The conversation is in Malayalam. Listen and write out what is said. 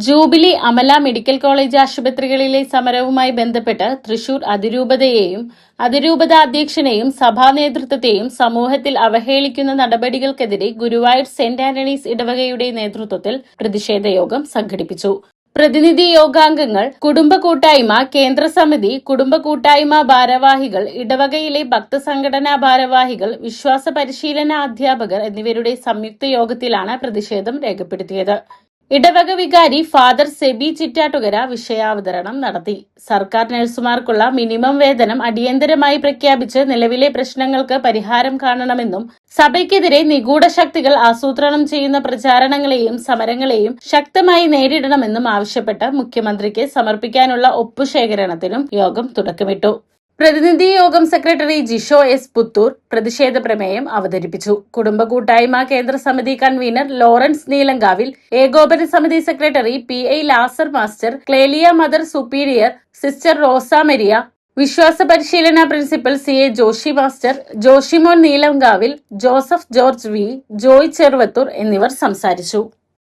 ജൂബിലി അമല മെഡിക്കൽ കോളേജ് ആശുപത്രികളിലെ സമരവുമായി ബന്ധപ്പെട്ട് തൃശൂർ അതിരൂപതയെയും അതിരൂപത അധ്യക്ഷനെയും സഭാ നേതൃത്വത്തെയും സമൂഹത്തിൽ അവഹേളിക്കുന്ന നടപടികൾക്കെതിരെ ഗുരുവായൂർ സെന്റ് ആന്റണീസ് ഇടവകയുടെ നേതൃത്വത്തിൽ പ്രതിഷേധ യോഗം സംഘടിപ്പിച്ചു. പ്രതിനിധി യോഗാംഗങ്ങൾ, കുടുംബ കൂട്ടായ്മ, കേന്ദ്ര സമിതി, കുടുംബ കൂട്ടായ്മ ഭാരവാഹികൾ, ഇടവകയിലെ ഭക്തസംഘടനാ ഭാരവാഹികൾ, വിശ്വാസ പരിശീലന അധ്യാപകർ എന്നിവരുടെ സംയുക്ത യോഗത്തിലാണ് പ്രതിഷേധം രേഖപ്പെടുത്തിയത്. ഇടവക വികാരി ഫാദർ സെബി ചിറ്റാട്ടുകര വിഷയാവതരണം നടത്തി. സർക്കാർ നഴ്സുമാർക്കുള്ള മിനിമം വേതനം അടിയന്തരമായി പ്രഖ്യാപിച്ച് നിലവിലെ പ്രശ്നങ്ങൾക്ക് പരിഹാരം കാണണമെന്നും സഭയ്ക്കെതിരെ നിഗൂഢ ശക്തികൾ ആസൂത്രണം ചെയ്യുന്ന പ്രചാരണങ്ങളെയും സമരങ്ങളെയും ശക്തമായി നേരിടണമെന്നും ആവശ്യപ്പെട്ട് മുഖ്യമന്ത്രിക്ക് സമർപ്പിക്കാനുള്ള ഒപ്പുശേഖരണത്തിനും യോഗം തുടക്കമിട്ടു. പ്രതിനിധി യോഗം സെക്രട്ടറി ജിഷോ എസ് പുത്തൂർ പ്രതിഷേധ പ്രമേയം അവതരിപ്പിച്ചു. കുടുംബ കൂട്ടായ്മ കേന്ദ്ര സമിതി കൺവീനർ ലോറൻസ് നീലങ്കാവിൽ, ഏകോപന സമിതി secretary PI Lazar master, Clelia mother superior sister Rosa Maria, വിശ്വാസ പരിശീലന principal CA Joshi master, Joshimon Neelankavil, Joseph George V, Joy Cheruvathur എന്നിവർ സംസാരിച്ചു.